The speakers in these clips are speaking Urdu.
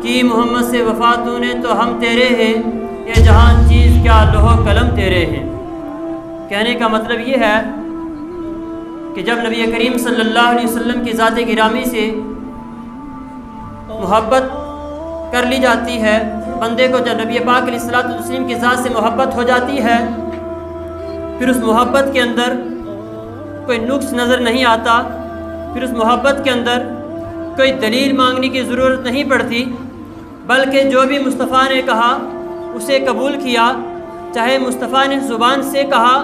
کی محمد سے وفا تو نے تو ہم تیرے ہیں، یہ جہان چیز کیا لوح و قلم تیرے ہیں۔ کہنے کا مطلب یہ ہے کہ جب نبی کریم صلی اللہ علیہ وسلم کی ذات گرامی سے محبت کر لی جاتی ہے، بندے کو جب نبی پاک علیہ الصلوۃ والتسلیم کی ذات سے محبت ہو جاتی ہے، پھر اس محبت کے اندر کوئی نقص نظر نہیں آتا، پھر اس محبت کے اندر کوئی دلیل مانگنے کی ضرورت نہیں پڑتی، بلکہ جو بھی مصطفیٰ نے کہا اسے قبول کیا، چاہے مصطفیٰ نے زبان سے کہا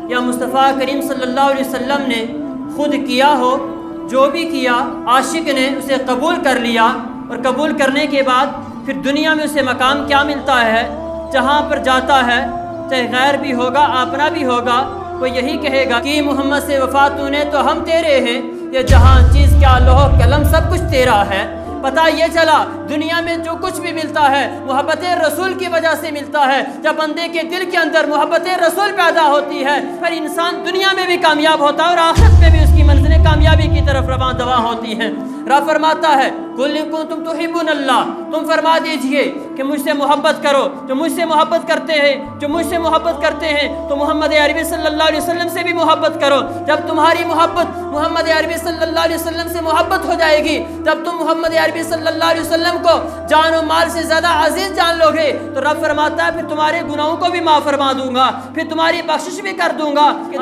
یا مصطفیٰ کریم صلی اللہ علیہ وسلم نے خود کیا ہو، جو بھی کیا عاشق نے اسے قبول کر لیا، اور قبول کرنے کے بعد پھر دنیا میں اسے مقام کیا ملتا ہے، جہاں پر جاتا ہے چاہے غیر بھی ہوگا اپنا بھی ہوگا، وہ یہی کہے گا کہ محمد سے وفا تو نے تو ہم تیرے ہیں، یہ جہاں چیز کیا لوح قلم سب کچھ تیرا ہے۔ پتہ یہ چلا دنیا میں جو کچھ بھی ملتا ہے محبت رسول کی وجہ سے ملتا ہے۔ جب بندے کے دل کے اندر محبت رسول پیدا ہوتی ہے پھر انسان دنیا میں بھی کامیاب ہوتا ہے اور آخرت میں بھی اس کی منزلیں کامیابی کی طرف رواں دواں ہوتی ہیں۔ رب فرماتا ہے قل ان کنتم تحبون اللہ، تم فرما دیجئے کہ مجھ سے محبت کرو، جو مجھ سے محبت کرتے ہیں، جو مجھ سے محبت کرتے ہیں تو محمد عربی صلی اللہ علیہ وسلم سے بھی محبت کرو۔ جب تمہاری محبت محمد عربی صلی اللہ علیہ وسلم سے محبت ہو جائے گی، جب تم محمد عربی صلی اللہ علیہ وسلم کو جان و مال سے زیادہ عزیز جان لو گے تو رب فرماتا ہے پھر تمہارے گناہوں کو بھی معاف فرما دوں گا، پھر تمہاری بخشش بھی کر دوں گا۔ کہ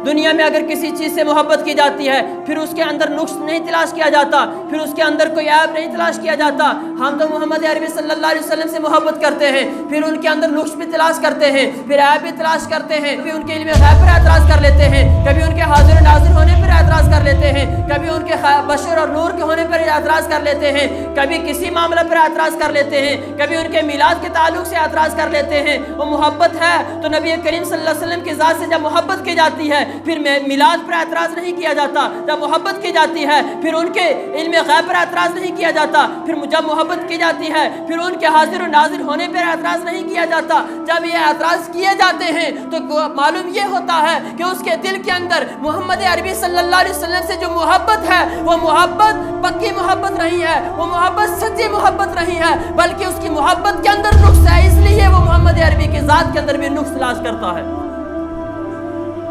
دنیا میں اگر کسی چیز سے محبت کی جاتی ہے پھر اس کے اندر نقص نہیں تلاش کیا جاتا، پھر اس کے اندر کوئی عیب نہیں تلاش کیا جاتا۔ ہم تو محمد عربی صلی اللہ علیہ وسلم سے محبت کرتے ہیں، پھر ان کے اندر نقص بھی تلاش کرتے ہیں، پھر عیب بھی تلاش کرتے ہیں، کبھی ان کے علم غیب پر اعتراض کر لیتے ہیں، کبھی ان کے حاضر و ناظر ہونے پر اعتراض کر لیتے ہیں، کبھی ان کے بشر اور نور کے ہونے پر اعتراض کر لیتے ہیں، کبھی کسی معاملہ پر اعتراض کر لیتے ہیں، کبھی ان کے میلاد کے تعلق سے اعتراض کر لیتے ہیں۔ وہ محبت ہے تو نبی کریم صلی اللہ علیہ وسلم کی ذات سے جب محبت کی جاتی ہے پھر میلاد پر اعتراض نہیں کیا جاتا، جب محبت کی جاتی ہے پھر ان کے علم غیب پر اعتراض نہیں کیا جاتا، پھر جب محبت کی جاتی ہے پھر ان کے حاضر و ناظر ہونے پر اعتراض نہیں کیا جاتا۔ جب یہ اعتراض کیے جاتے ہیں تو معلوم یہ ہوتا ہے کہ اس کے دل کے اندر محمد عربی صلی اللہ علیہ وسلم سے جو محبت ہے وہ محبت پکی محبت نہیں ہے، وہ محبت سچی محبت نہیں ہے، بلکہ اس کی محبت کے اندر نقص ہے، اس لیے وہ محمد عربی کی ذات کے اندر بھی نقص تلاش کرتا ہے۔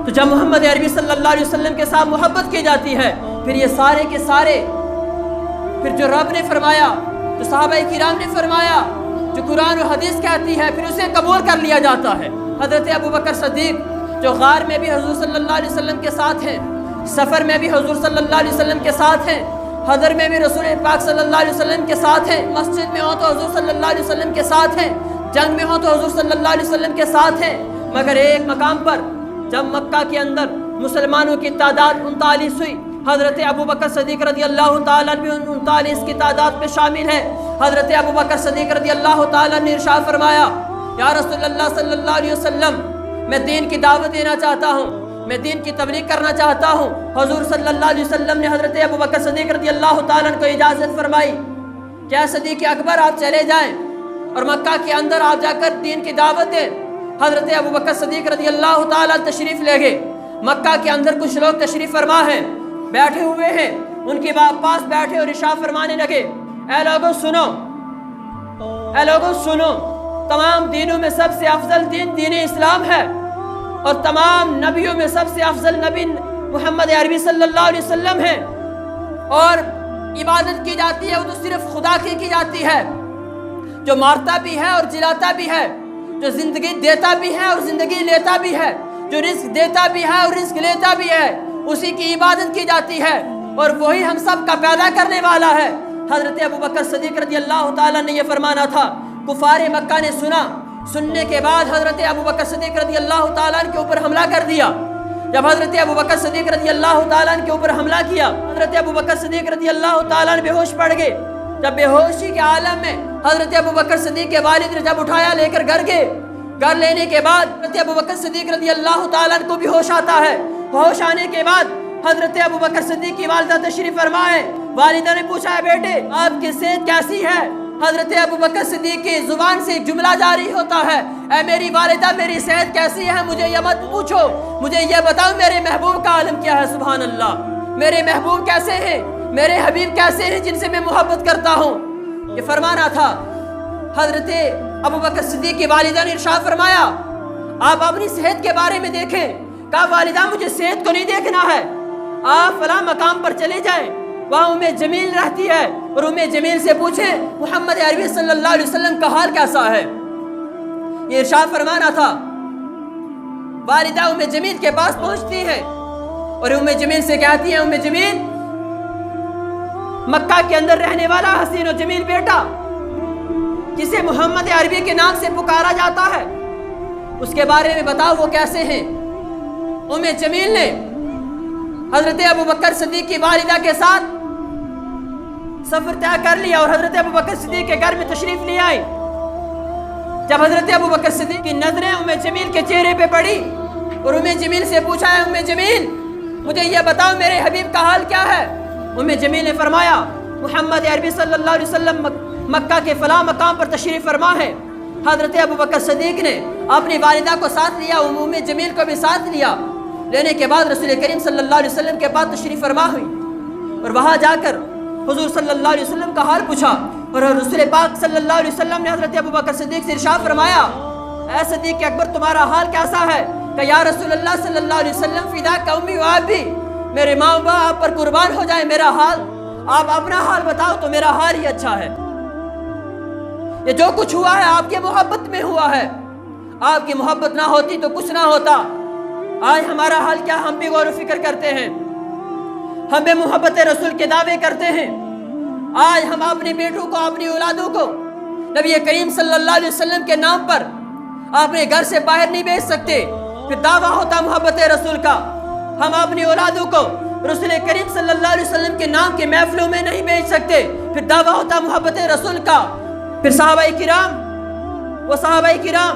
تو جب محمد عربی صلی اللہ علیہ وسلم کے ساتھ محبت کی جاتی ہے پھر یہ سارے کے سارے پھر جو رب نے فرمایا، جو صحابہ کرام نے فرمایا، جو قرآن و حدیث کہتی ہے پھر اسے قبول کر لیا جاتا ہے۔ حضرت ابوبکر صدیق جو غار میں بھی حضور صلی اللہ علیہ وسلم کے ساتھ ہیں، سفر میں بھی حضور صلی اللہ علیہ وسلم کے ساتھ ہیں، حضر میں بھی رسول پاک صلی اللہ علیہ وسلم کے ساتھ ہیں، مسجد میں ہوں تو حضور صلی اللہ علیہ وسلم کے ساتھ ہیں، جنگ میں ہوں تو حضور صلی اللہ علیہ وسلم کے ساتھ ہیں، مگر ایک مقام پر جب مکہ کے اندر مسلمانوں کی تعداد 39 ہوئی، حضرت ابوبکر صدیق رضی اللہ تعالیٰ بھی 39 کی تعداد میں شامل ہے۔ حضرت ابوبکر صدیق رضی اللہ تعالیٰ نے ارشاد فرمایا یا رسول اللہ صلی اللہ علیہ وسلم میں دین کی دعوت دینا چاہتا ہوں، میں دین کی تبلیغ کرنا چاہتا ہوں۔ حضور صلی اللہ علیہ وسلم نے حضرت ابوبکر صدیق رضی اللہ تعالیٰ کو اجازت فرمائی کیا صدیق اکبر آپ چلے جائیں اور مکہ کے اندر آپ جا کر دین کی دعوت دیں۔ حضرت ابوبکر صدیق رضی اللہ تعالیٰ تشریف لے گئے۔ مکہ کے اندر کچھ لوگ تشریف فرما ہیں، بیٹھے ہوئے ہیں، ان کے پاس بیٹھے اور ارشاد فرمانے لگے اے لوگوں سنو، اے لوگوں سنو، تمام دینوں میں سب سے افضل دین دین اسلام ہے، اور تمام نبیوں میں سب سے افضل نبی محمد عربی صلی اللہ علیہ وسلم ہے، اور عبادت کی جاتی ہے وہ تو صرف خدا کی جاتی ہے، جو مارتا بھی ہے اور جلاتا بھی ہے، جو زندگی دیتا بھی ہے اور زندگی لیتا بھی ہے، جو رزق دیتا بھی ہے اور رزق لیتا بھی ہے، اسی کی عبادت کی جاتی ہے، اور وہی ہم سب کا پیدا کرنے والا ہے۔ حضرت ابوبکر صدیق رضی اللہ تعالیٰ نے یہ فرمانا تھا۔ کفار مکہ نے سنا، سننے کے بعد حضرت ابوبکر صدیق رضی اللہ تعالیٰ کے اوپر حملہ کر دیا۔ جب حضرت ابوبکر صدیق رضی اللہ تعالیٰ کے اوپر حملہ کیا، حضرت ابوبکر صدیق رضی اللہ تعالیٰ بے ہوش پڑ گئے۔ جب بے ہوشی کے عالم میں حضرت ابوبکر صدیق کے والد نے جب اٹھایا لے کر گھر گئے، گھر لینے کے بعد حضرت ابوبکر صدیق رضی اللہ تعالیٰ کو بھی ہوش آتا ہے۔ ہوش آنے کے بعد حضرت ابوبکر صدیق کی والدہ تشریف فرما ہے۔ والدہ نے پوچھا ہے بیٹے آپ کی صحت کیسی ہے؟ حضرت ابوبکر صدیق کی زبان سے ایک جملہ جاری ہوتا ہے اے میری والدہ میری صحت کیسی ہے مجھے یہ مت پوچھو، مجھے یہ بتاؤ میرے محبوب کا عالم کیا ہے۔ سبحان اللہ، میرے محبوب کیسے ہیں، میرے حبیب کیسے ہیں جن سے میں محبت کرتا ہوں۔ یہ فرمانا تھا۔ حضرت ابوبکر صدیق کی والدہ نے ارشاد فرمایا آپ اپنی صحت کے بارے میں دیکھیں۔ کہا والدہ مجھے صحت کو نہیں دیکھنا ہے، آپ فلاں مقام پر چلے جائیں، وہاں ام جمیل رہتی ہے اور ام جمیل سے پوچھیں محمد عربی صلی اللہ علیہ وسلم کا حال کیسا ہے۔ یہ ارشاد فرمانا تھا۔ والدہ ام جمیل کے پاس پہنچتی ہے اور ام جمیل سے کہتی ہے ام جمیل مکہ کے اندر رہنے والا حسین و جمیل بیٹا جسے محمد عربی کے نام سے پکارا جاتا ہے اس کے بارے میں بتاؤ وہ کیسے ہیں۔ ام جمیل نے حضرت ابوبکر صدیق کی والدہ کے ساتھ سفر طے کر لیا اور حضرت ابوبکر صدیق کے گھر میں تشریف لے آئی۔ جب حضرت ابوبکر صدیق کی نظریں ام جمیل کے چہرے پہ پڑی اور ام جمیل سے پوچھا ہے ام جمیل مجھے یہ بتاؤ میرے حبیب کا حال کیا ہے۔ ام جمیل نے فرمایا محمد عربی صلی اللہ علیہ وسلم مکہ کے فلاں مقام پر تشریف فرما ہے۔ حضرت ابوبکر صدیق نے اپنی والدہ کو ساتھ لیا، ام جمیل کو بھی ساتھ لیا۔ لینے کے بعد رسول کریم صلی اللہ علیہ وسلم کے بعد تشریف فرما ہوئی اور وہاں جا کر حضور صلی اللہ علیہ وسلم کا حال پوچھا اور رسول پاک صلی اللہ علیہ وسلم نے حضرت ابوبکر صدیق سے ارشاد فرمایا اے صدیق اکبر تمہارا حال کیسا ہے؟ کہ یا رسول اللہ صلی اللہ علیہ وسلم فداک امی و ابی، میرے ماں باپ آپ پر قربان ہو جائیں، میرا حال آپ اپنا حال بتاؤ تو میرا حال ہی اچھا ہے۔ یہ جو کچھ ہوا ہے آپ کی محبت میں ہوا ہے، آپ کی محبت نہ ہوتی تو کچھ نہ ہوتا۔ آج ہمارا حال کیا، ہم بھی غور و فکر کرتے ہیں، ہم بھی محبت رسول کے دعوے کرتے ہیں۔ آج ہم اپنے بیٹوں کو اپنی اولادوں کو نبی کریم صلی اللہ علیہ وسلم کے نام پر اپنے گھر سے باہر نہیں بھیج سکتے، پھر دعویٰ ہوتا محبت رسول کا۔ ہم اپنی اولادوں کو رسول کریم صلی اللہ علیہ وسلم کے نام کے محفلوں میں نہیں بھیج سکتے، پھر دعویٰ ہوتا محبت رسول کا۔ پھر صحابہ کرام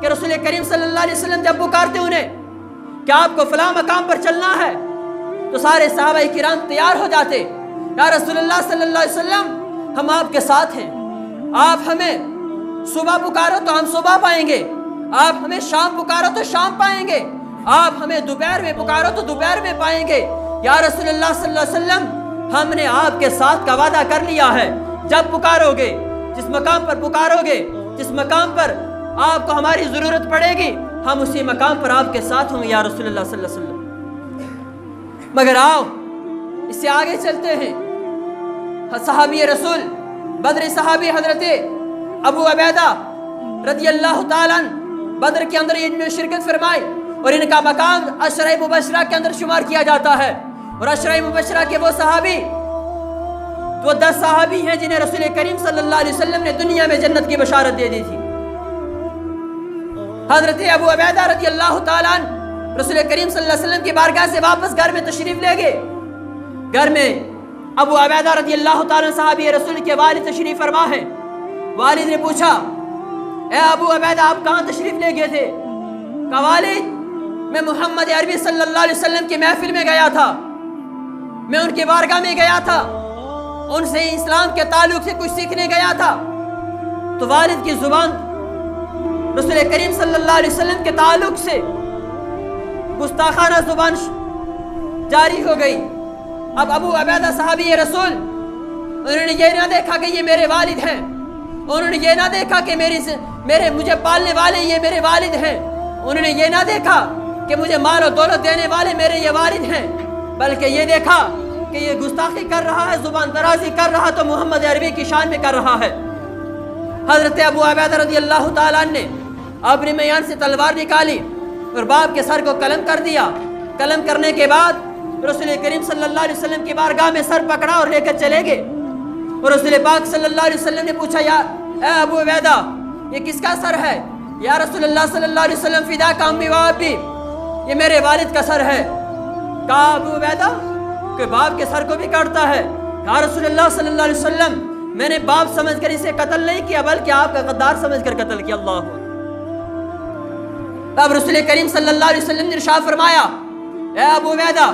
کہ رسول کریم صلی اللہ علیہ وسلم جب پکارتے انہیں کہ آپ کو فلاں مقام پر چلنا ہے تو سارے صحابہ کرام تیار ہو جاتے، یا رسول اللہ صلی اللہ علیہ وسلم ہم آپ کے ساتھ ہیں، آپ ہمیں صبح پکارو تو ہم صبح پائیں گے، آپ ہمیں شام پکارو تو شام پائیں گے، آپ ہمیں دوپہر میں پکارو تو دوپہر میں پائیں گے، یا رسول اللہ صلی اللہ علیہ وسلم ہم نے آپ کے ساتھ کا وعدہ کر لیا ہے، جب پکارو گے، جس مقام پر پکارو گے، جس مقام پر آپ کو ہماری ضرورت پڑے گی ہم اسی مقام پر آپ کے ساتھ ہوں گے یا رسول اللہ صلی اللہ علیہ وسلم۔ مگر آؤ اس سے آگے چلتے ہیں۔ صحابی رسول بدر صحابی حضرت ابو عبیدہ رضی اللہ تعالیٰ بدر کے اندر ان میں شرکت فرمائی اور ان کا مقام عشرہ مبشرہ کے اندر شمار کیا جاتا ہے، اور عشرہ مبشرہ کے وہ صحابی وہ 10 صحابی ہیں جنہیں رسول کریم صلی اللہ علیہ وسلم نے دنیا میں جنت کی بشارت دے دی تھی۔ حضرت ابو عبیدہ رضی اللہ تعالیٰ عنہ رسول کریم صلی اللہ علیہ وسلم کی بارگاہ سے واپس گھر میں تشریف لے گئے۔ گھر میں ابو عبیدہ رضی اللہ تعالیٰ صحابی رسول کے والد تشریف فرما ہے۔ والد نے پوچھا اے ابو عبیدہ آپ کہاں تشریف لے گئے تھے؟ کہا والد میں محمد عربی صلی اللہ علیہ وسلم کی محفل میں گیا تھا، میں ان کی بارگاہ میں گیا تھا، ان سے اسلام کے تعلق سے کچھ سیکھنے گیا تھا۔ تو والد کی زبان رسول کریم صلی اللہ علیہ وسلم کے تعلق سے گستاخانہ زبان جاری ہو گئی۔ اب ابو عبیدہ صحابی رسول انہوں نے یہ نہ دیکھا کہ یہ میرے والد ہیں، انہوں نے یہ نہ دیکھا کہ میرے مجھے پالنے والے یہ میرے والد ہیں، انہوں نے یہ نہ دیکھا کہ مجھے مال و دولت دینے والے میرے یہ والد ہیں، بلکہ یہ دیکھا کہ یہ گستاخی کر رہا ہے، زبان درازی کر رہا تو محمد عربی کی شان میں کر رہا ہے۔ حضرت ابو عبیدہ رضی اللہ تعالیٰ نے اپنے میان سے تلوار نکالی اور باپ کے سر کو قلم کر دیا۔ قلم کرنے کے بعد رسول کریم صلی اللہ علیہ وسلم کی بارگاہ میں سر پکڑا اور لے کر چلے گئے، اور رسول پاک صلی اللہ علیہ وسلم نے پوچھا یا اے ابو عبیدہ یہ کس کا سر ہے؟ یا رسول اللہ صلی اللہ علیہ وسلم فداک امی و ابی، یہ میرے والد کا سر ہے۔ کہا ابو عبیدہ کہ باپ کے سر کو بھی کاٹتا ہے؟ یا رسول اللہ صلی اللہ علیہ وسلم میں نے باپ سمجھ کر اسے قتل نہیں کیا بلکہ آپ کا غدار سمجھ کر قتل کیا۔ اللہ اب رسول کریم صلی اللہ علیہ وسلم نے ارشاد فرمایا اے ابو عبیدہ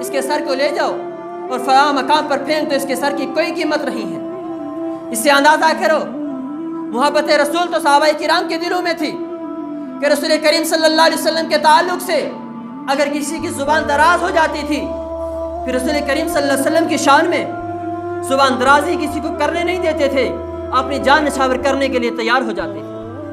اس کے سر کو لے جاؤ اور فلاں مقام پر پھینک دو، اس کے سر کی کوئی قیمت نہیں ہے۔ اس سے اندازہ کرو محبت رسول تو صحابہ کرام کے دلوں میں تھی کہ رسول کریم صلی اللہ علیہ وسلم کے تعلق سے اگر کسی کی زبان دراز ہو جاتی تھی پھر رسول کریم صلی اللہ علیہ وسلم کی شان میں زبان درازی کسی کو کرنے نہیں دیتے تھے، اپنی جان نچھاور کرنے کے لیے تیار ہو جاتے تھے۔